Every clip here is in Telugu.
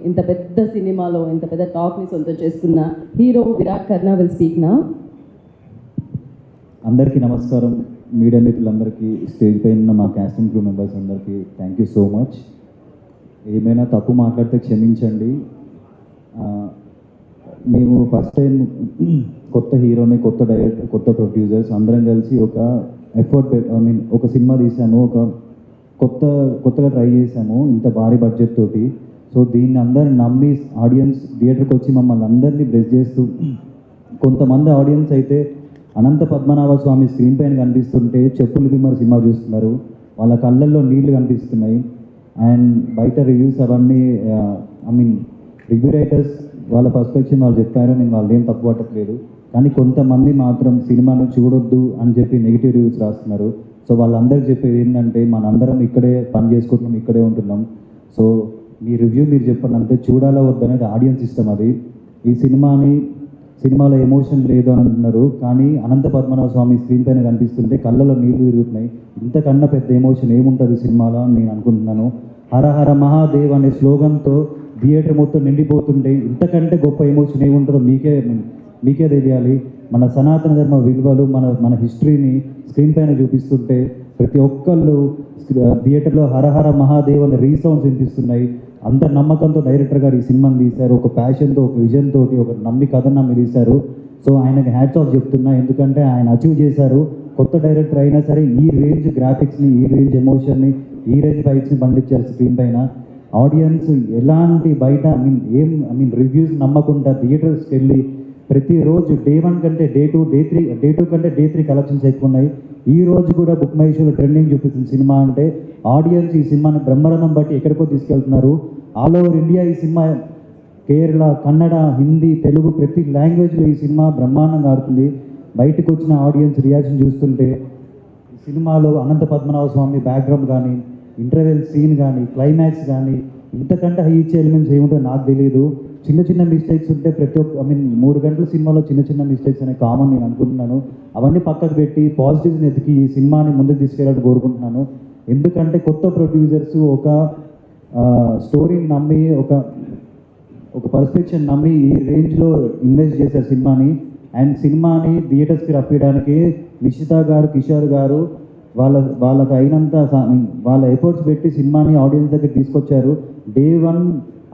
ఇంత పెద్ద సినిమాలో ఇంత పెద్ద టాక్ని సొంతం చేసుకున్న hero Virat Karna will speak నా. అందరికీ నమస్కారం. మీడియా మిత్రులందరికీ, స్టేజ్ పైన ఉన్న మా కాస్టింగ్ క్రూ మెంబర్స్ అందరికీ థ్యాంక్ యూ సో మచ్. ఏమైనా తప్పు మాట్లాడితే క్షమించండి. మేము ఫస్ట్ టైం కొత్త హీరోని, కొత్త డైరెక్టర్, కొత్త ప్రొడ్యూసర్స్ అందరం కలిసి ఒక ఎఫర్ట్ ఒక సినిమా తీసాము, కొత్తగా ట్రై చేసాము ఇంత భారీ బడ్జెట్ తోటి. సో దీన్ని అందరు నమ్మి ఆడియన్స్ థియేటర్కి వచ్చి మమ్మల్ని అందరినీ బ్లెస్ చేస్తూ, కొంతమంది ఆడియన్స్ అయితే అనంత పద్మనాభ స్వామి స్క్రీన్ పైన కనిపిస్తుంటే చెప్పులు బిమ్మర్ సినిమా చూస్తున్నారు, వాళ్ళ కళ్ళల్లో నీళ్లు కనిపిస్తున్నాయి. అండ్ బయట రివ్యూస్ అవన్నీ రివ్యూ రైటర్స్ వాళ్ళ పర్స్పెక్షన్ వాళ్ళు చెప్పారు, నేను వాళ్ళు ఏం తప్పు పట్టట్లేదు. కానీ కొంతమంది మాత్రం సినిమాను చూడొద్దు అని చెప్పి నెగిటివ్ రివ్యూస్ రాస్తున్నారు. సో వాళ్ళందరికీ చెప్పేది ఏంటంటే, మనందరం ఇక్కడే పని చేసుకుంటున్నాం, ఇక్కడే ఉంటున్నాం. సో మీ రివ్యూ మీరు చెప్పండి అంతే, చూడాలా వద్దనేది ఆడియన్స్ ఇష్టం. అది ఈ సినిమాలో ఎమోషన్ లేదు అని అంటున్నారు, కానీ అనంత పద్మనాభ స్వామి స్క్రీన్ పైన కనిపిస్తుంటే కళ్ళలో నీళ్లు తిరుగుతున్నాయి. ఇంతకన్నా పెద్ద ఎమోషన్ ఏముంటుంది సినిమాలో అని నేను అనుకుంటున్నాను. హర హర మహాదేవ్ అనే స్లోగన్తో థియేటర్ మొత్తం నిండిపోతుంటే ఇంతకంటే గొప్ప ఎమోషన్ ఏముంటుందో మీకే తెలియాలి. మన సనాతన ధర్మ విలువలు, మన హిస్టరీని స్క్రీన్ పైన చూపిస్తుంటే ప్రతి ఒక్కళ్ళు థియేటర్లో హర హర మహాదేవ్ అనే రీసౌండ్స్ వినిపిస్తున్నాయి. అంత నమ్మకంతో డైరెక్టర్ గారు ఈ సినిమాని తీశారు, ఒక ప్యాషన్తో, ఒక విజన్ తోటి, ఒక కథను నమ్మి తీశారు. సో ఆయనకి హ్యాట్స్ ఆఫ్ చెప్తున్నా, ఎందుకంటే ఆయన అచీవ్ చేశారు. కొత్త డైరెక్టర్ అయినా సరే ఈ రేంజ్ గ్రాఫిక్స్ని, ఈ రేంజ్ ఎమోషన్ని, ఈ రేంజ్ ఫైట్స్ని పండించారు స్క్రీన్ పైన. ఆడియన్స్ ఎలాంటి బయట రివ్యూస్ నమ్మకుండా థియేటర్స్కి వెళ్ళి ప్రతిరోజు డే 1 కంటే డే 2, డే 2 కంటే డే 3 కలెక్షన్స్ ఎక్కువ ఉన్నాయి. ఈ రోజు కూడా బుక్ మై షోలో ట్రెండింగ్ చూపిస్తుంది సినిమా అంటే. ఆడియన్స్ ఈ సినిమాని బ్రహ్మరథం బట్టి ఎక్కడికో తీసుకెళ్తున్నారు. ఆల్ ఓవర్ ఇండియా ఈ సినిమా, కేరళ, కన్నడ, హిందీ, తెలుగు ప్రతి లాంగ్వేజ్లో ఈ సినిమా బ్రహ్మాండంగా ఆడుతుంది. బయటకు వచ్చిన ఆడియన్స్ రియాక్షన్ చూస్తుంటే ఈ సినిమాలో అనంత పద్మనాభ స్వామి బ్యాక్గ్రౌండ్ కానీ, ఇంటర్వెల్ సీన్ కానీ, క్లైమాక్స్ కానీ ఇంతకంటే హై ఇచ్చే ఎలిమెంట్స్ ఏముంటో నాకు తెలియదు. చిన్న మిస్టేక్స్ ఉంటే 3 గంటల సినిమాలో చిన్న మిస్టేక్స్ అనే కామన్ నేను అనుకుంటున్నాను. అవన్నీ పక్కకు పెట్టి పాజిటివ్స్ని ఎతికి ఈ సినిమాని ముందుకు తీసుకెళ్ళాలని కోరుకుంటున్నాను. ఎందుకంటే కొత్త ప్రొడ్యూసర్స్ ఒక స్టోరీని నమ్మి, ఒక పర్స్పెక్షన్ నమ్మి ఈ రేంజ్లో ఇన్వెస్ట్ చేశారు సినిమాని. అండ్ సినిమాని థియేటర్స్కి రప్పించడానికి నిషిత గారు, కిషోర్ గారు వాళ్ళకి అయినంత వాళ్ళ ఎఫర్ట్స్ పెట్టి సినిమాని ఆడియన్స్ దగ్గర తీసుకొచ్చారు. డే 1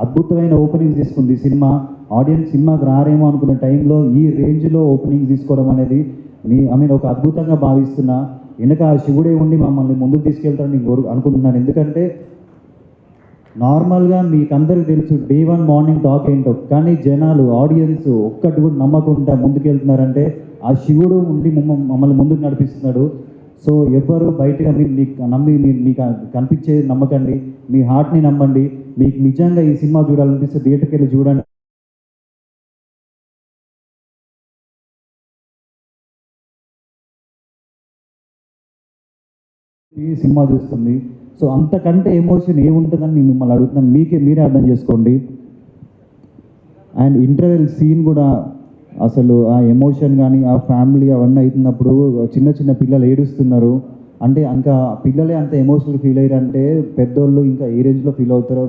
అద్భుతమైన ఓపెనింగ్స్ తీసుకుంది సినిమా. ఆడియన్స్ సినిమాకి రారేమో అనుకున్న టైంలో ఈ రేంజ్లో ఓపెనింగ్స్ తీసుకోవడం అనేది ఒక అద్భుతంగా భావిస్తున్నా. వెనక ఆ శివుడే ఉండి మమ్మల్ని ముందుకు తీసుకెళ్తారని నేను అనుకుంటున్నాను. ఎందుకంటే నార్మల్గా మీకు అందరికీ తెలుసు డే 1 మార్నింగ్ టాక్ ఏంటో, కానీ జనాలు, ఆడియన్స్ ఒక్కటి కూడా నమ్మకుండా ముందుకెళ్తున్నారంటే ఆ శివుడు ఉండి మమ్మల్ని ముందుకు నడిపిస్తున్నాడు. సో ఎవరు బయటగా మీకు కనిపించేది నమ్మకండి, మీ హార్ట్ని నమ్మండి. మీకు నిజంగా ఈ సినిమా చూడాలనిపిస్తే థియేటర్కి వెళ్ళి చూడండి. ఈ సినిమా చూస్తుంది. సో అంతకంటే ఎమోషన్ ఏముంటుందని నేను మిమ్మల్ని అడుగుతున్నాను, మీరే అర్థం చేసుకోండి. అండ్ ఇంటర్వెల్ సీన్ కూడా అసలు ఆ ఎమోషన్ కానీ, ఆ ఫ్యామిలీ అవన్నీ అవుతున్నప్పుడు చిన్న పిల్లలు ఏడుస్తున్నారు. అంటే ఇంకా పిల్లలే అంత ఎమోషనల్ ఫీల్ అయ్యారంటే పెద్దోళ్ళు ఇంకా ఏ రేంజ్లో ఫీల్ అవుతారో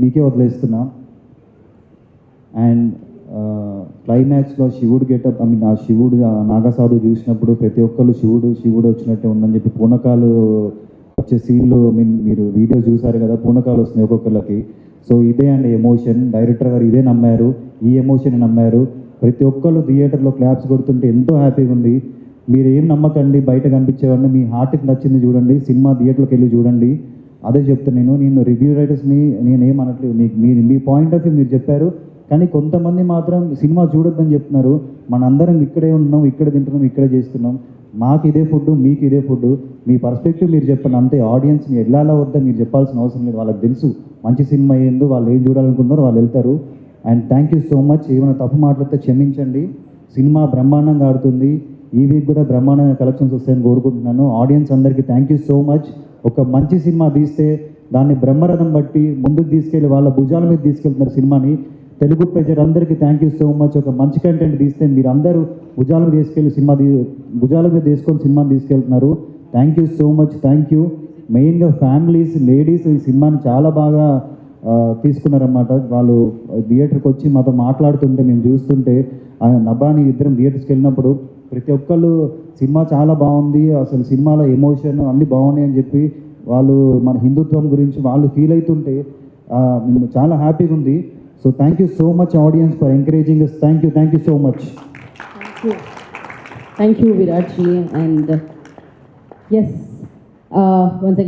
మీకే వదిలేస్తున్నా. అండ్ క్లైమాక్స్లో శివుడు గెటప్, ఆ శివుడు నాగసాధు చూసినప్పుడు ప్రతి ఒక్కళ్ళు శివుడు వచ్చినట్టే ఉందని చెప్పి పూనకాలు వచ్చే సీన్లు మీరు వీడియో చూసారు కదా, పూనకాలు వస్తున్నాయి ఒక్కొక్కళ్ళకి. సో ఇదే అండి ఎమోషన్. డైరెక్టర్ గారు ఇదే నమ్మారు, ఈ ఎమోషన్ నమ్మారు. ప్రతి ఒక్కళ్ళు థియేటర్లో క్లాప్స్ కొడుతుంటే ఎంతో హ్యాపీగా ఉంది. మీరు ఏం నమ్మకండి, బయట కనిపించేవాడిని, మీ హార్ట్కి నచ్చింది చూడండి, సినిమా థియేటర్కి వెళ్ళి చూడండి. అదే చెప్తాను నేను రివ్యూ రైటర్స్ని నేనేం అనట్లేదు. మీ పాయింట్ ఆఫ్ వ్యూ మీరు చెప్పారు, కానీ కొంతమంది మాత్రం సినిమా చూడొద్దని చెప్తున్నారు. మనందరం ఇక్కడే ఉన్నాం, ఇక్కడే తింటున్నాం, ఇక్కడే చేస్తున్నాం. మాకు ఇదే ఫుడ్, మీకు ఇదే ఫుడ్. మీ పర్స్పెక్టివ్ మీరు చెప్పండి అంతే. ఆడియన్స్ని వెళ్ళాలా వద్దా మీరు చెప్పాల్సిన అవసరం లేదు, వాళ్ళకి తెలుసు మంచి సినిమా ఏందో, వాళ్ళు ఏం చూడాలనుకుంటున్నారో వాళ్ళు వెళ్తారు. And thank you so much. ఏమైనా తప్పు మాట్లాడితే క్షమించండి. సినిమా బ్రహ్మాండంగా ఆడుతుంది. ఈ వీక్ కూడా బ్రహ్మాండమైన కలెక్షన్స్ వస్తాయని కోరుకుంటున్నాను. ఆడియన్స్ అందరికీ థ్యాంక్ యూ సో మచ్. ఒక మంచి సినిమా తీస్తే దాన్ని బ్రహ్మరథం బట్టి ముందుకు తీసుకెళ్ళి వాళ్ళ భుజాల మీద తీసుకెళ్తున్నారు సినిమాని. తెలుగు ప్రజలందరికీ థ్యాంక్ యూ సో మచ్. ఒక మంచి కంటెంట్ తీస్తే మీరు అందరూ భుజాల మీద తీసుకొని సినిమాని తీసుకెళ్తున్నారు. Thank you so much. Thank you. మెయిన్గా ఫ్యామిలీస్, లేడీస్ ఈ సినిమాని చాలా బాగా తీసుకున్నారన్నమాట. వాళ్ళు థియేటర్కి వచ్చి మాతో మాట్లాడుతుంటే మేము చూస్తుంటే నభాని ఇద్దరం థియేటర్స్కి వెళ్ళినప్పుడు ప్రతి ఒక్కళ్ళు సినిమా చాలా బాగుంది, అసలు సినిమాలో ఎమోషన్ అన్నీ బాగున్నాయి అని చెప్పి వాళ్ళు మన హిందుత్వం గురించి వాళ్ళు ఫీల్ అవుతుంటే మేము చాలా హ్యాపీగా ఉంది. So thank you so much audience for encouraging us. Thank you so much. Thank you, Virat ji. And yes, once again.